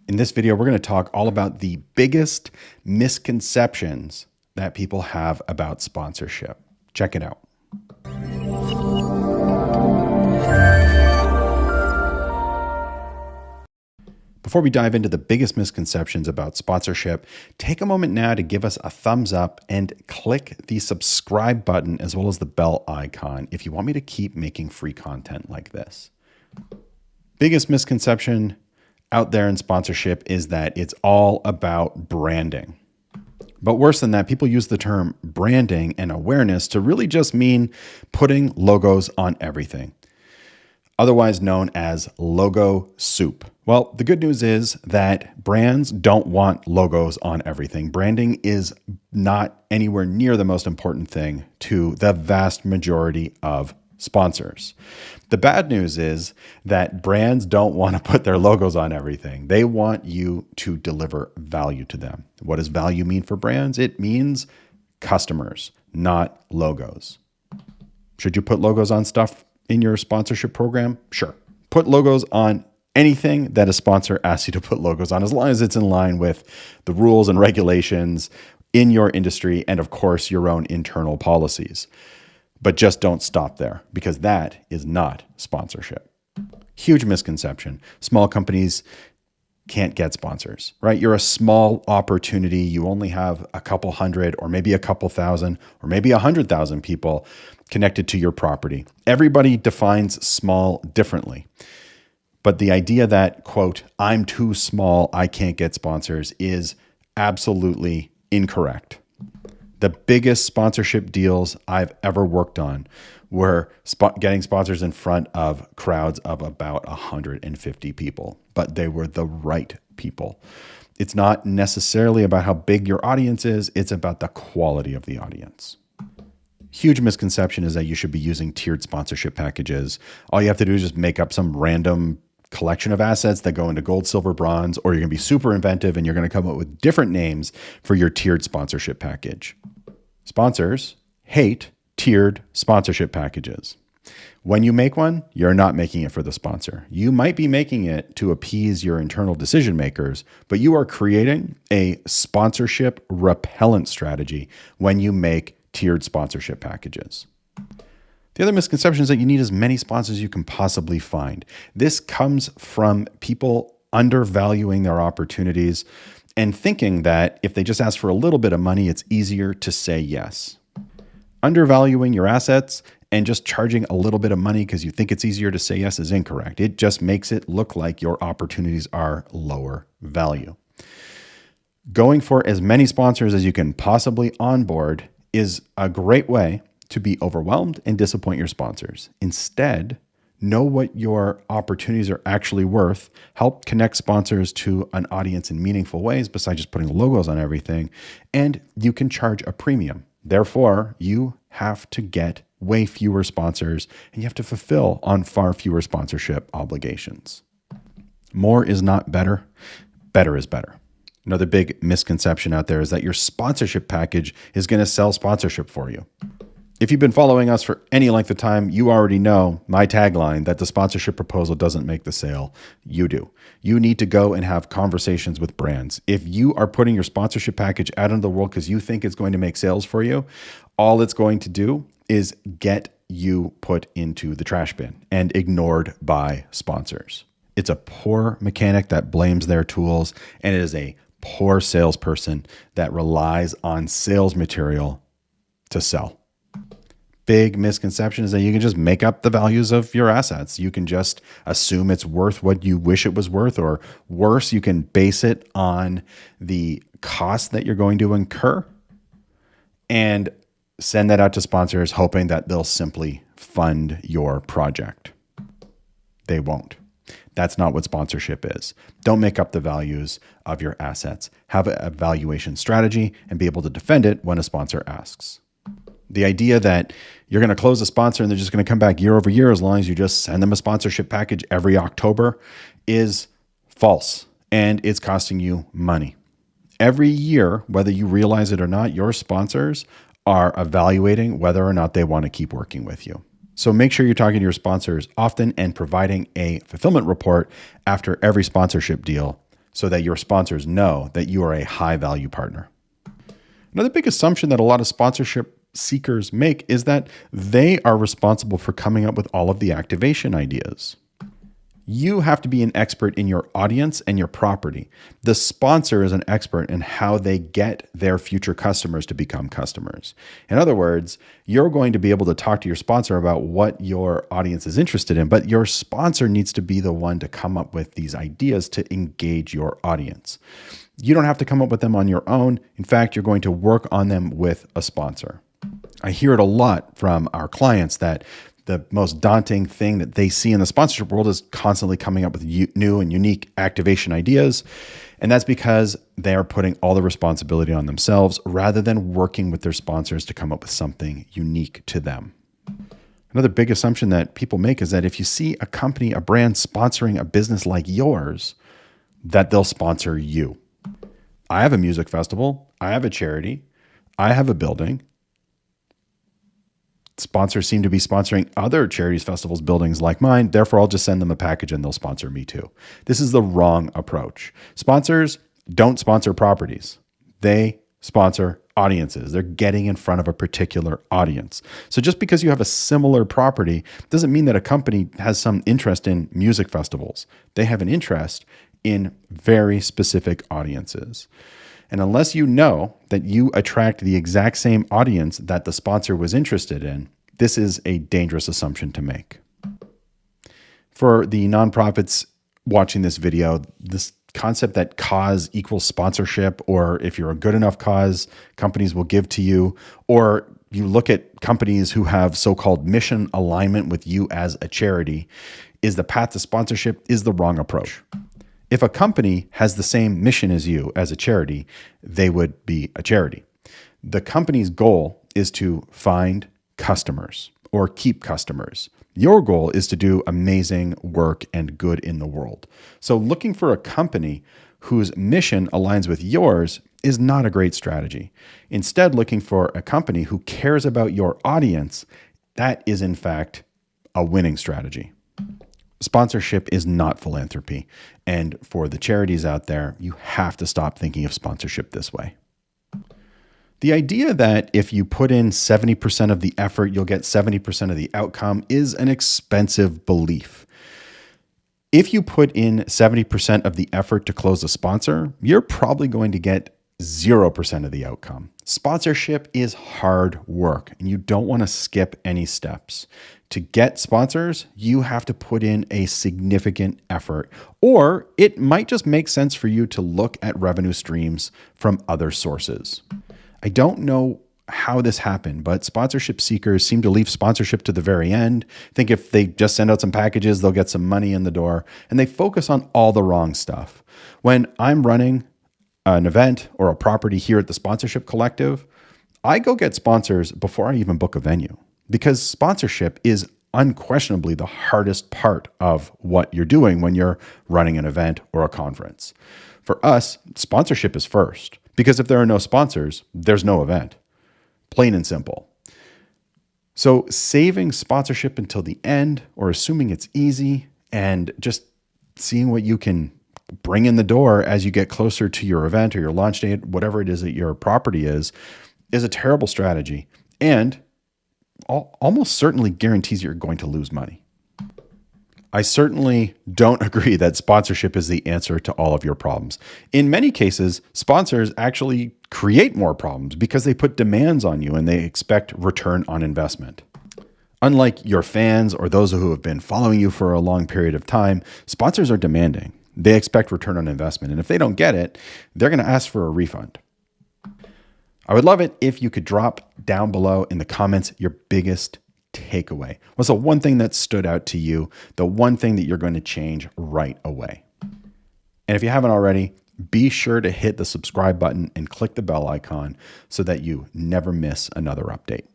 In this video, we're going to talk all about the biggest misconceptions that people have about sponsorship. Check it out. Before we dive into the biggest misconceptions about sponsorship, take a moment now to give us a thumbs up and click the subscribe button as well as the bell icon if you want me to keep making free content like this. Biggest misconception out there in sponsorship is that it's all about branding. But worse than that, people use the term branding and awareness to really just mean putting logos on everything, otherwise known as logo soup. Well, the good news is that brands don't want logos on everything. Branding is not anywhere near the most important thing to the vast majority of sponsors. The bad news is that brands don't want to put their logos on everything. They want you to deliver value to them. What does value mean for brands? It means customers, not logos. Should you put logos on stuff in your sponsorship program? Sure. Put logos on anything that a sponsor asks you to put logos on, as long as it's in line with the rules and regulations in your industry and, of course, your own internal policies. But just don't stop there, because that is not sponsorship. Huge misconception. Small companies can't get sponsors, right? You're a small opportunity. You only have a couple hundred or maybe a couple thousand or maybe 100,000 people connected to your property. Everybody defines small differently. But the idea that, quote, I'm too small, I can't get sponsors is absolutely incorrect. The biggest sponsorship deals I've ever worked on were getting sponsors in front of crowds of about 150 people, but they were the right people. It's not necessarily about how big your audience is, it's about the quality of the audience. Huge misconception is that you should be using tiered sponsorship packages. All you have to do is just make up some random collection of assets that go into gold, silver, bronze, or you're going to be super inventive and you're going to come up with different names for your tiered sponsorship package. Sponsors hate tiered sponsorship packages. When you make one, you're not making it for the sponsor. You might be making it to appease your internal decision makers, but you are creating a sponsorship repellent strategy when you make tiered sponsorship packages. The other misconception is that you need as many sponsors as you can possibly find. This comes from people undervaluing their opportunities and thinking that if they just ask for a little bit of money, it's easier to say yes. Undervaluing your assets and just charging a little bit of money because you think it's easier to say yes is incorrect. It just makes it look like your opportunities are lower value. Going for as many sponsors as you can possibly onboard is a great way to be overwhelmed and disappoint your sponsors. Instead, know what your opportunities are actually worth, help connect sponsors to an audience in meaningful ways besides just putting logos on everything, and you can charge a premium. Therefore, you have to get way fewer sponsors and you have to fulfill on far fewer sponsorship obligations. More is not better. Better is better. Another big misconception out there is that your sponsorship package is going to sell sponsorship for you. If you've been following us for any length of time, you already know my tagline that the sponsorship proposal doesn't make the sale. You do. You need to go and have conversations with brands. If you are putting your sponsorship package out into the world because you think it's going to make sales for you, all it's going to do is get you put into the trash bin and ignored by sponsors. It's a poor mechanic that blames their tools, and it is a poor salesperson that relies on sales material to sell. Big misconception is that you can just make up the values of your assets. You can just assume it's worth what you wish it was worth, or worse, you can base it on the cost that you're going to incur and send that out to sponsors hoping that they'll simply fund your project. They won't. That's not what sponsorship is. Don't make up the values of your assets. Have a valuation strategy and be able to defend it when a sponsor asks. The idea that you're going to close a sponsor and they're just going to come back year over year as long as you just send them a sponsorship package every October is false, and it's costing you money. Every year, whether you realize it or not, your sponsors are evaluating whether or not they want to keep working with you. So make sure you're talking to your sponsors often and providing a fulfillment report after every sponsorship deal so that your sponsors know that you are a high value partner. Another big assumption that a lot of sponsorship seekers make is that they are responsible for coming up with all of the activation ideas. You have to be an expert in your audience and your property. The sponsor is an expert in how they get their future customers to become customers. In other words, you're going to be able to talk to your sponsor about what your audience is interested in, but your sponsor needs to be the one to come up with these ideas to engage your audience. You don't have to come up with them on your own. In fact, you're going to work on them with a sponsor. I hear it a lot from our clients that the most daunting thing that they see in the sponsorship world is constantly coming up with new and unique activation ideas. And that's because they are putting all the responsibility on themselves rather than working with their sponsors to come up with something unique to them. Another big assumption that people make is that if you see a company, a brand sponsoring a business like yours, that they'll sponsor you. I have a music festival. I have a charity. I have a building. Sponsors seem to be sponsoring other charities, festivals, buildings like mine. Therefore, I'll just send them a package and they'll sponsor me too. This is the wrong approach. Sponsors don't sponsor properties. They sponsor audiences. They're getting in front of a particular audience. So just because you have a similar property doesn't mean that a company has some interest in music festivals. They have an interest in very specific audiences. And unless you know that you attract the exact same audience that the sponsor was interested in, this is a dangerous assumption to make. For the nonprofits watching this video, this concept that cause equals sponsorship, or if you're a good enough cause, companies will give to you, or you look at companies who have so-called mission alignment with you as a charity, is the path to sponsorship is the wrong approach. If a company has the same mission as you as a charity, they would be a charity. The company's goal is to find customers or keep customers. Your goal is to do amazing work and good in the world. So looking for a company whose mission aligns with yours is not a great strategy. Instead, looking for a company who cares about your audience, that is in fact a winning strategy. Sponsorship is not philanthropy. And for the charities out there, you have to stop thinking of sponsorship this way. The idea that if you put in 70% of the effort, you'll get 70% of the outcome is an expensive belief. If you put in 70% of the effort to close a sponsor, you're probably going to get 0% of the outcome. Sponsorship is hard work, and you don't want to skip any steps. To get sponsors, you have to put in a significant effort, or it might just make sense for you to look at revenue streams from other sources. I don't know how this happened, but sponsorship seekers seem to leave sponsorship to the very end, think if they just send out some packages, they'll get some money in the door, and they focus on all the wrong stuff. When I'm running an event or a property here at the Sponsorship Collective, I go get sponsors before I even book a venue, because sponsorship is unquestionably the hardest part of what you're doing when you're running an event or a conference. For us, sponsorship is first, because if there are no sponsors, there's no event. Plain and simple. So saving sponsorship until the end, or assuming it's easy and just seeing what you can bring in the door as you get closer to your event or your launch date, whatever it is that your property is a terrible strategy, and almost certainly guarantees you're going to lose money. I certainly don't agree that sponsorship is the answer to all of your problems. In many cases, sponsors actually create more problems because they put demands on you and they expect return on investment. Unlike your fans or those who have been following you for a long period of time, sponsors are demanding. They expect return on investment. And if they don't get it, they're going to ask for a refund. I would love it if you could drop down below in the comments your biggest takeaway. What's the one thing that stood out to you? The one thing that you're going to change right away? And if you haven't already, be sure to hit the subscribe button and click the bell icon so that you never miss another update.